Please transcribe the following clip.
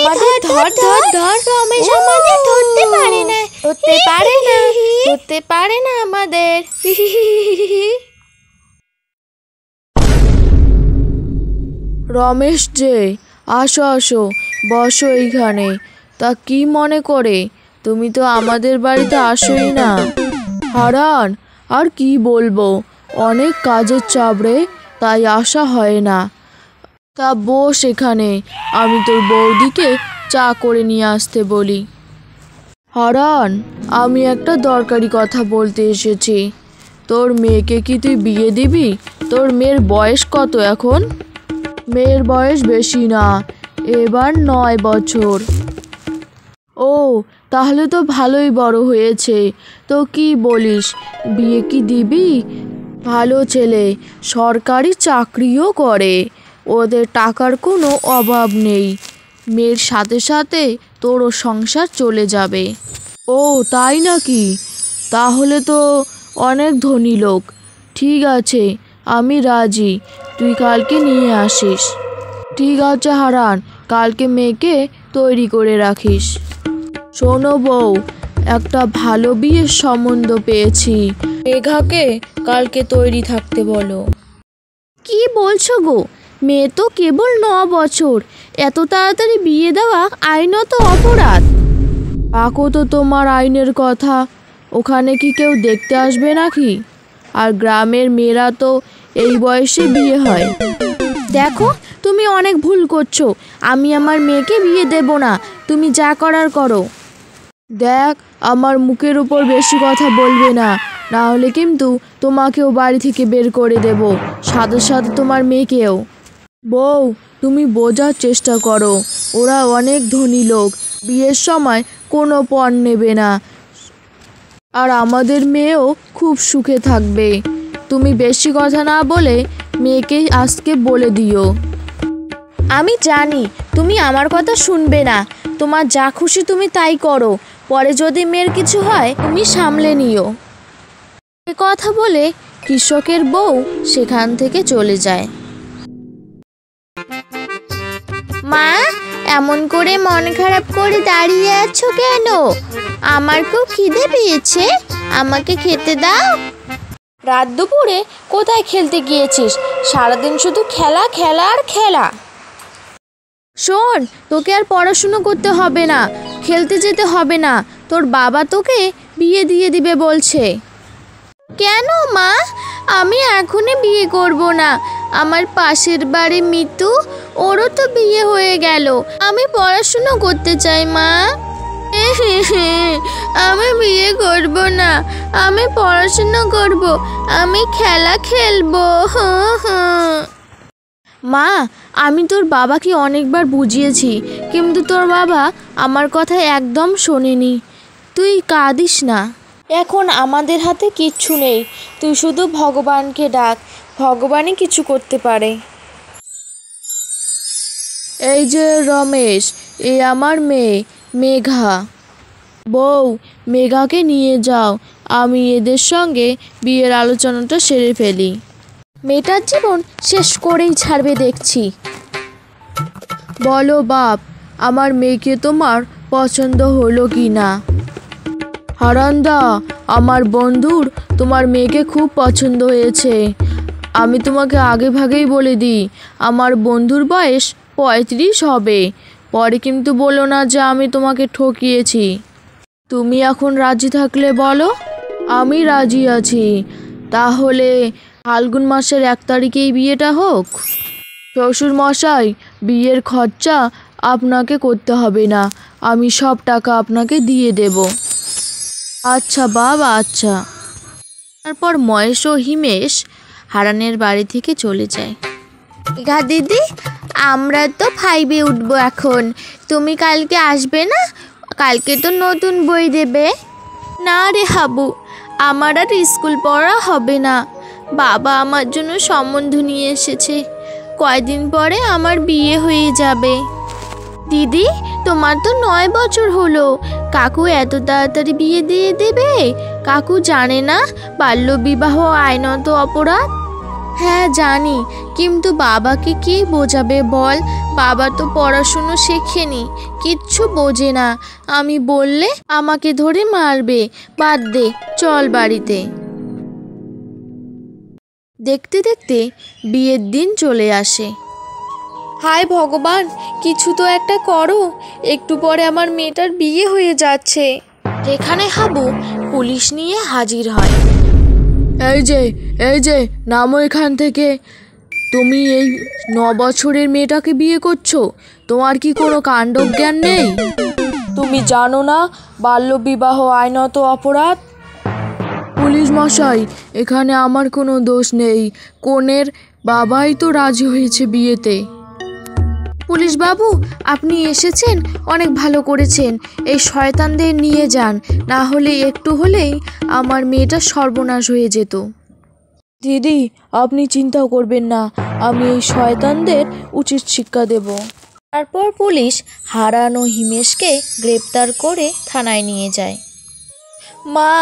আমাদের ধর ধর ধর। রমেশ আমাদের ধরতে পারে না, ধরতে পারে না, ধরতে পারে না আমাদের। রমেশ যে, আসো আসো, বসো এইখানে। তা কি মনে করে? তুমি তো আমাদের বাড়িতে আসোই না। হারান, আর কি বলবো, অনেক কাজের চাপ রে, তাই আসা হয় না। তা বস এখানে, আমি তোর বৌদিকে চা করে নিয়ে আসতে বলি। হারান, আমি একটা দরকারি কথা বলতে এসেছি। তোর মেয়েকে কি তুই বিয়ে দিবি? তোর মেয়ের বয়স কত এখন? মেয়ের বয়স বেশি না, এবার 9 বছর। ও, তাহলে তো ভালোই বড় হয়েছে। তো কি বলিস, বিয়ে কি দিবি? ভালো ছেলে, সরকারি চাকরিও করে, ওদের টাকার কোনো অভাব নেই। মেয়ের সাথে সাথে তোরও সংসার চলে যাবে। ও তাই নাকি? তাহলে তো অনেক ধনী লোক। ঠিক আছে, আমি রাজি, তুই কালকে নিয়ে আসিস। ঠিক আছে হারান, কালকে মেয়েকে তৈরি করে রাখিস। শোনো বউ, একটা ভালো বিয়ের সম্বন্ধ পেয়েছি, মেঘাকে কালকে তৈরি থাকতে বলো। কি বলছো গো? মেয়ে তো কেবল 9 বছর, এত তাড়াতাড়ি বিয়ে দেওয়া আইনত অপরাধ। কাকু তো তোমার আইনের কথা, ওখানে কি কেউ দেখতে আসবে নাকি? আর গ্রামের মেয়েরা তো এই বয়সে বিয়ে হয়। দেখো, তুমি অনেক ভুল করছো। আমি আমার মেয়েকে বিয়ে দেব না, তুমি যা করার করো। দেখ, আমার মুখের উপর বেশি কথা বলবে না, না হলে কিন্তু তোমাকেও বাড়ি থেকে বের করে দেব, সাথে সাথে তোমার মেয়েকেও। বউ, তুমি বোঝার চেষ্টা করো, ওরা অনেক ধনী লোক, বিয়ের সময় কোনো পণ নেবে না, আর আমাদের মেয়েও খুব সুখে থাকবে। তুমি বেশি কথা না বলে মেয়েকে আজকে বলে দিও। আমি জানি তুমি আমার কথা শুনবে না, তোমার যা খুশি তুমি তাই করো, পরে যদি মেয়ের কিছু হয় তুমি সামলে নিও। এ কথা বলে কৃষকের বউ সেখান থেকে চলে যায়। মা, এমন করে মন খারাপ করে দাঁড়িয়ে আছো কেন? আমার খুব খিদে পেয়েছে, আমাকে খেতে দাও। রাত দুপুরে কোথায় খেলতে গিয়েছিস? সারাদিন শুধু খেলা খেলা আর খেলা। শোন, তোকে আর পড়াশুনো করতে হবে না, খেলতে যেতে হবে না, তোর বাবা তোকে বিয়ে দিয়ে দিবে বলছে। কেন মা? আমি এখনই বিয়ে করব না। আমার পাশের বাড়ি মিতু, ওরও তো বিয়ে হয়ে গেল। আমি পড়াশুনো করতে চাই মা। আমি বিয়ে করব না, আমি পড়াশুনো করব, আমি খেলা খেলবো। মা, আমি তোর বাবাকে অনেকবার বুঝিয়েছি, কিন্তু তোর বাবা আমার কথা একদম শোনেনি। তুই কাঁদিস না, এখন আমাদের হাতে কিচ্ছু নেই, তুই শুধু ভগবানকে ডাক, ভগবানই কিছু করতে পারে। এই যে রমেশ, এ আমার মেয়ে মেঘা। বউ, মেঘাকে নিয়ে যাও, আমি এদের সঙ্গে বিয়ের আলোচনাটা সেরে ফেলি। মেয়েটার জীবন শেষ করেই ছাড়বে দেখছি। বলো বাপ, আমার মেয়েকে তোমার পছন্দ হলো কি না? হারান্দা, আমার বন্ধুর তোমার মেয়েকে খুব পছন্দ হয়েছে। আমি তোমাকে আগে ভাগেই বলে দিই, আমার বন্ধুর বয়স 35 হবে। পরে কিন্তু বলো না যে আমি তোমাকে ঠকিয়েছি। তুমি এখন রাজি থাকলে বলো। আমি রাজি আছি। তাহলে ফাল্গুন মাসের 1 তারিখেই বিয়েটা হোক। শ্বশুর মশাই, বিয়ের খরচা আপনাকে করতে হবে না, আমি সব টাকা আপনাকে দিয়ে দেব। আচ্ছা বাবা, আচ্ছা। তারপর মহেশ ও হিমেশ হারানের বাড়ি থেকে চলে যায়। মেঘা দিদি, আমরা তো 5-এ উঠবো এখন, তুমি কালকে আসবে না? কালকে তো নতুন বই দেবে। না রে হাবু, আমার আর স্কুল পড়া হবে না। বাবা আমার জন্য সম্বন্ধ নিয়ে এসেছে, কয়দিন পরে আমার বিয়ে হয়ে যাবে। দিদি, তোমার তো 9 বছর হলো, কাকু এত তাড়াতাড়ি বিয়ে দিয়ে দেবে? কাকু জানে না বাল্যবিবাহ আইনত অপরাধ? হ্যাঁ জানি, কিন্তু বাবাকে কে বোঝাবে বল? বাবা তো পড়াশুনো শেখেনি, কিচ্ছু বোঝে না। আমি বললে আমাকে ধরে মারবে। বাদ দে, চল বাড়িতে। দেখতে দেখতে বিয়ের দিন চলে আসে। হায় ভগবান, কিছু তো একটা করো, একটু পরে আমার মেয়েটার বিয়ে হয়ে যাচ্ছে। এখানে হাবু পুলিশ নিয়ে হাজির হয়। এই যে নামো এখান থেকে। তুমি এই 9 বছরের মেয়েটাকে বিয়ে করছো? তোমার কি কোনো কাণ্ডজ্ঞান নেই? তুমি জানো না বাল্যবিবাহ আইনত অপরাধ? পুলিশ মশাই, এখানে আমার কোনো দোষ নেই। কনের বাবাই তো রাজি হয়েছে বিয়েতে। পুলিশ বাবু, আপনি এসেছেন, অনেক ভালো করেছেন। এই শয়তানদের নিয়ে যান, না হলে একটু হলেই আমার মেয়েটা সর্বনাশ হয়ে যেত। দিদি, আপনি চিন্তাও করবেন না, আমি এই শয়তানদের উচিত শিক্ষা দেব। তারপর পুলিশ হারান ও হিমেশকে গ্রেপ্তার করে থানায় নিয়ে যায়। মা